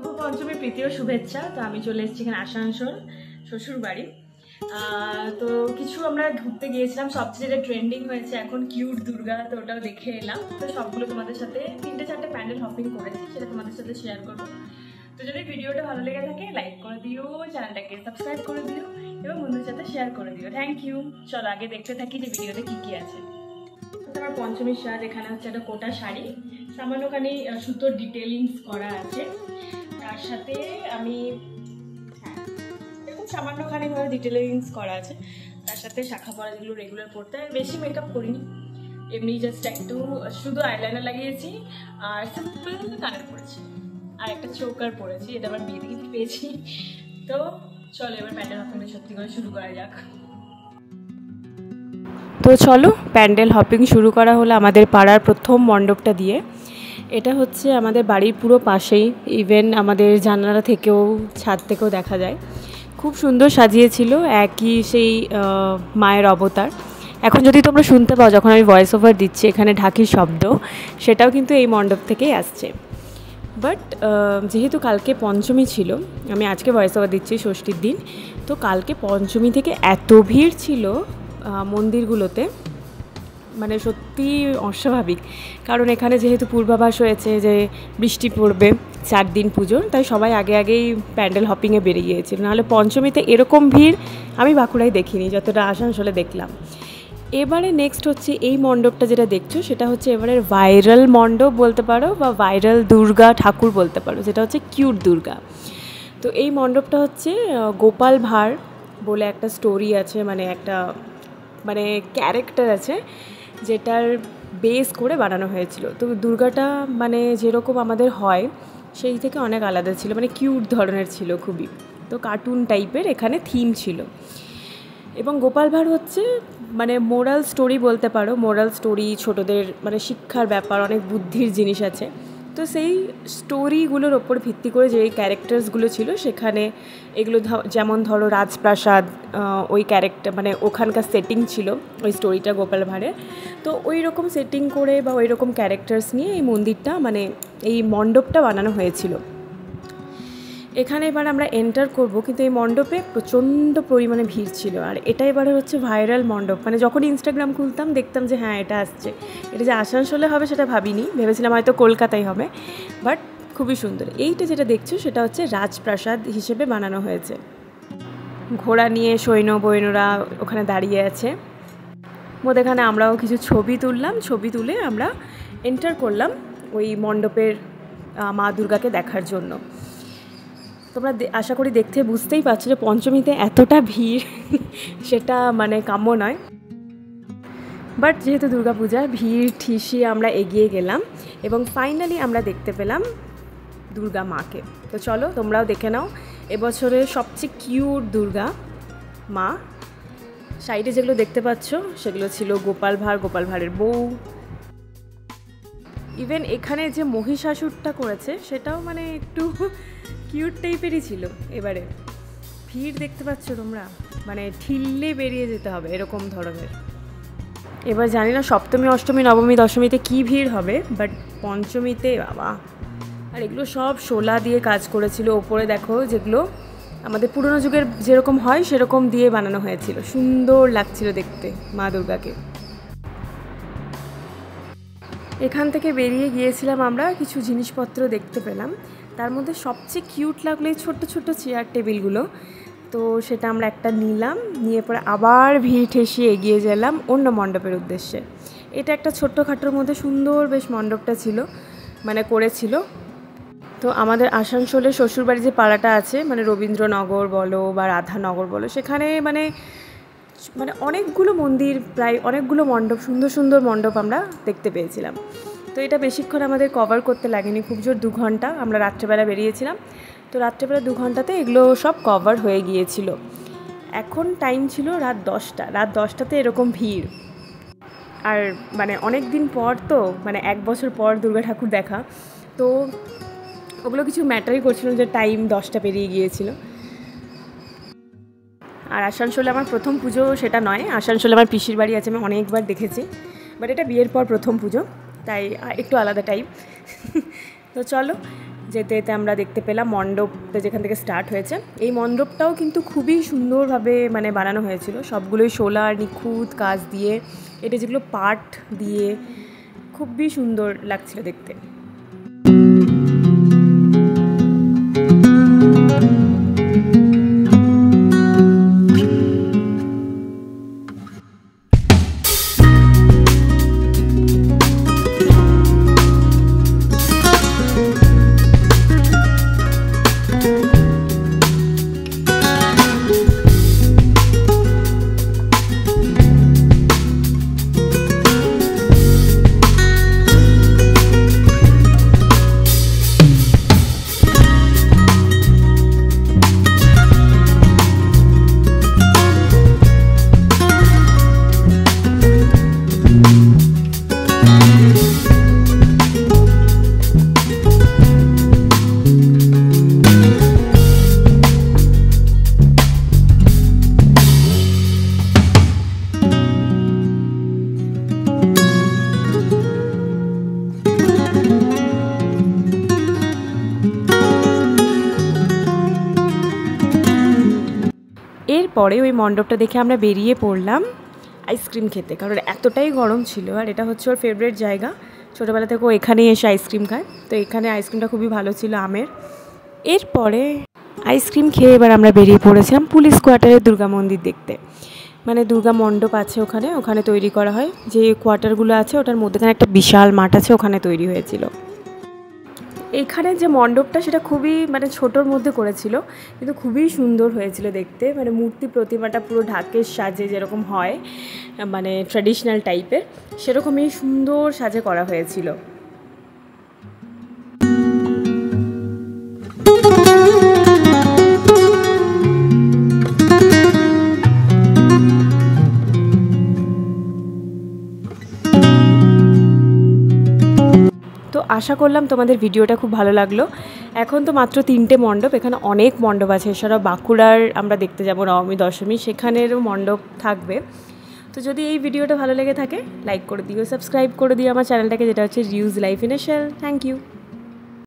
শুভ পঞ্চমী প্রীতি ও শুভেচ্ছা। তো আমি চলে এসেছি এখানে আসানসোল শ্বশুর বাড়ি। তো কিছু আমরা ঘুরতে গিয়েছিলাম, সবচেয়ে যেটা ট্রেন্ডিং হয়েছে এখন কিউট দুর্গা, তো ওটাও দেখে এলাম। তো সবগুলো তোমাদের সাথে 3-4টে প্যান্ডেল হপিং করেছি, সেটা তোমাদের সাথে শেয়ার করবো। তো যদি ভিডিওটা ভালো লেগে থাকে লাইক করে দিও, চ্যানেলটাকে সাবস্ক্রাইব করে দিও এবং বন্ধুদের সাথে শেয়ার করে দিও। Thank you. চলো আগে দেখতে থাকি যে ভিডিওতে কী কী আছে। আমার পঞ্চমীর সাজ এখানে হচ্ছে একটা কোটা শাড়ি, সামান্যখানি সুতোর ডিটেলিংস করা আছে। তার সাথে আমি এরকম সামান্যখানিভাবে ডিটেলিংস করা আছে। তার সাথে শাখা পরা যেগুলো রেগুলার পরতে, বেশি মেকআপ করিনি, এমনি জাস্ট একটু শুধু আইলাইনার লাগিয়েছি আর সিম্পল কানের পরেছি আর একটা চোকার পরেছি, এটা আমার বিয়ে থেকে পেয়েছি। তো চলো এবার প্যান্ডেল হপিংটা সত্যি করে শুরু করা যাক। তো চলো প্যান্ডেল হপিং শুরু করা হলো আমাদের পাড়ার প্রথম মণ্ডপটা দিয়ে। এটা হচ্ছে আমাদের বাড়ির পুরো পাশেই, ইভেন আমাদের জানালা থেকেও ছাদ থেকেও দেখা যায়। খুব সুন্দর সাজিয়েছিল, একই সেই মায়ের অবতার। এখন যদি তোমরা শুনতে পাও যখন আমি ভয়েস ওভার দিচ্ছি এখানে ঢাকির শব্দ, সেটাও কিন্তু এই মণ্ডপ থেকেই আসছে। বাট যেহেতু কালকে পঞ্চমী ছিল, আমি আজকে ভয়েস ওভার দিচ্ছি ষষ্ঠীর দিন, তো কালকে পঞ্চমী থেকে এত ভিড় ছিল মন্দিরগুলোতে, মানে সত্যি অস্বাভাবিক। কারণ এখানে যেহেতু পূর্বাভাস হয়েছে যে বৃষ্টি পড়বে 4 দিন পুজো, তাই সবাই আগেই প্যান্ডেল হপিংয়ে বেরিয়ে গিয়েছিল। নাহলে পঞ্চমীতে এরকম ভিড় আমি বাঁকুড়ায় দেখিনি যতটা আসানসোলে দেখলাম। এবারে নেক্সট হচ্ছে এই মণ্ডপটা যেটা দেখছো, সেটা হচ্ছে এবারের ভাইরাল মণ্ডপ বলতে পারো বা ভাইরাল দুর্গা ঠাকুর বলতে পারো, যেটা হচ্ছে কিউট দুর্গা। তো এই মণ্ডপটা হচ্ছে গোপাল ভাঁড় বলে একটা স্টোরি আছে, মানে ক্যারেক্টার আছে যেটার বেস করে বানানো হয়েছিল। তো দুর্গাটা মানে যেরকম আমাদের হয় সেই থেকে অনেক আলাদা ছিল, মানে কিউট ধরনের ছিল খুবই। তো কার্টুন টাইপের এখানে থিম ছিল। এবং গোপাল ভাঁড় হচ্ছে মানে মোরাল স্টোরি বলতে পারো, মোরাল স্টোরি, ছোটদের মানে শিক্ষার ব্যাপার, অনেক বুদ্ধির জিনিস আছে। তো সেই স্টোরিগুলোর ওপর ভিত্তি করে যে ক্যারেক্টার্সগুলো ছিল সেখানে, এগুলো যেমন ধরো রাজপ্রাসাদ, ওই ক্যারেক্টার মানে ওখানকার সেটিং ছিল ওই স্টোরিটা গোপাল ভাঁড়ের। তো ওই রকম সেটিং করে বা ওই রকম ক্যারেক্টার্স নিয়ে এই মন্দিরটা মানে এই মণ্ডপটা বানানো হয়েছিল। এখানে এবার আমরা এন্টার করব, কিন্তু এই মণ্ডপে প্রচণ্ড পরিমাণে ভিড় ছিল। আর এটা এবারে হচ্ছে ভাইরাল মণ্ডপ, মানে যখন ইনস্টাগ্রাম খুলতাম দেখতাম যে হ্যাঁ এটা আসছে। এটা যে আসানসোলে হবে সেটা ভাবিনি, ভেবেছিলাম হয়তো কলকাতায় হবে, বাট খুবই সুন্দর। এইটা যেটা দেখছো সেটা হচ্ছে রাজপ্রাসাদ হিসেবে বানানো হয়েছে। ঘোড়া নিয়ে সৈন্য-বৈন্যরা ওখানে দাঁড়িয়ে আছে। মধ্যেখানে আমরাও কিছু ছবি তুললাম, ছবি তুলে আমরা এন্টার করলাম ওই মণ্ডপের মা দুর্গাকে দেখার জন্য। তোমরা আশা করি দেখতে বুঝতেই পারছো যে পঞ্চমীতে এতটা ভিড় সেটা মানে কাম্য নয়। বাট যেহেতু দুর্গাপূজা, ভিড় ঠেসিয়ে আমরা এগিয়ে গেলাম এবং ফাইনালি আমরা দেখতে পেলাম দুর্গা মাকে। তো চলো তোমরাও দেখে নাও এবছরের সবচেয়ে কিউট দুর্গা মা। সাইডে যেগুলো দেখতে পাচ্ছ সেগুলো ছিল গোপাল ভাঁড়ের বউ। ইভেন এখানে যে মহিষাসুরটা করেছে সেটাও মানে একটু কিউট টাইপেরই ছিল। এবারে ভিড় দেখতে পাচ্ছ তোমরা, মানে ঠিললে বেরিয়ে যেতে হবে এরকম ধরনের। এবার জানি না সপ্তমী, অষ্টমী, নবমী, দশমীতে কী ভিড় হবে, বাট পঞ্চমীতে বাবা। আর এগুলো সব শোলা দিয়ে কাজ করেছিল। ওপরে দেখো যেগুলো আমাদের পুরনো যুগের যেরকম হয় সেরকম দিয়ে বানানো হয়েছিল, সুন্দর লাগছিল দেখতে মা দুর্গাকে। এখান থেকে বেরিয়ে গিয়েছিলাম আমরা, কিছু জিনিসপত্র দেখতে পেলাম। তার মধ্যে সবচেয়ে কিউট লাগলো এই ছোট্ট ছোট্ট চেয়ার টেবিলগুলো। তো সেটা আমরা একটা নিলাম, নিয়ে পরে আবার ভিড় ঠেসিয়ে এগিয়ে গেলাম অন্য মণ্ডপের উদ্দেশ্যে। এটা একটা ছোট্টখাটোর মধ্যে সুন্দর বেশ মণ্ডপটা ছিল, মানে করেছিল। তো আমাদের আসানসোলের শ্বশুরবাড়ি যে পাড়াটা আছে, মানে রবীন্দ্রনগর বলো বা রাধানগর বলো, সেখানে মানে অনেকগুলো মন্দির, প্রায় অনেকগুলো মণ্ডপ, সুন্দর সুন্দর মণ্ডপ আমরা দেখতে পেয়েছিলাম। তো এটা বেশিক্ষণ আমাদের কভার করতে লাগেনি, খুব জোর 2 ঘন্টা। আমরা রাত্রেবেলা বেরিয়েছিলাম, তো রাত্রেবেলা 2 ঘন্টাতে এগুলো সব কভার হয়ে গিয়েছিল। এখন টাইম ছিল রাত 10টা। রাত 10টাতে এরকম ভিড়। আর মানে অনেক দিন পর, তো মানে 1 বছর পর দুর্গা ঠাকুর দেখা, তো ওগুলো কিছু ম্যাটারই করছিল যে টাইম 10টা পেরিয়ে গিয়েছিল। আর আসানসোলে আমার প্রথম পুজো সেটা নয়, আসানসোলে আমার পিসির বাড়ি আছে, আমি অনেকবার দেখেছি, বাট এটা বিয়ের পর প্রথম পুজো, তাই একটু আলাদা টাইপ। তো চলো যেতে যেতে আমরা দেখতে পেলাম মণ্ডপটা যেখান থেকে স্টার্ট হয়েছে। এই মণ্ডপটাও কিন্তু খুবই সুন্দরভাবে মানে বানানো হয়েছিল, সবগুলোই সোলার নিখুঁত কাজ দিয়ে, এটা যেগুলো পাট দিয়ে খুবই সুন্দর লাগছিল দেখতে। এরপরে ওই মণ্ডপটা দেখে আমরা বেরিয়ে পড়লাম আইসক্রিম খেতে, কারণ এতটাই গরম ছিল আর এটা হচ্ছে ওর ফেভারিট জায়গা, ছোটোবেলা থেকে ও এখানেই এসে আইসক্রিম খায়, তো এখানে আইসক্রিমটা খুবই ভালো ছিল আমের। এরপরে আইসক্রিম খেয়ে এবার আমরা বেরিয়ে পড়েছিলাম পুলিশ কোয়ার্টারের দুর্গা মন্দির দেখতে। মানে দুর্গা মণ্ডপ আছে ওখানে, ওখানে তৈরি করা হয়, যে কোয়ার্টারগুলো আছে ওটার মধ্যেখানে একটা বিশাল মাঠ আছে, ওখানে তৈরি হয়েছিল। এইখানে যে মণ্ডপটা সেটা খুবই মানে ছোটোর মধ্যে করেছিল, কিন্তু খুবই সুন্দর হয়েছিল দেখতে, মানে মূর্তি প্রতিমাটা পুরো ঢাকের সাজে যেরকম হয় মানে ট্র্যাডিশনাল টাইপের, সেরকমই সুন্দর সাজে করা হয়েছিল। তো আশা করলাম তোমাদের ভিডিওটা খুব ভালো লাগলো। এখন তো মাত্র 3টে মণ্ডপ, এখানে অনেক মণ্ডপ আছে, এছাড়াও বাঁকুড়ার আমরা দেখতে যাব নবমী দশমী, সেখানেরও মণ্ডপ থাকবে। তো যদি এই ভিডিওটা ভালো লেগে থাকে লাইক করে দিও, সাবস্ক্রাইব করে দিও আমার চ্যানেলটাকে, যেটা হচ্ছে reuse life in a shell. Thank you.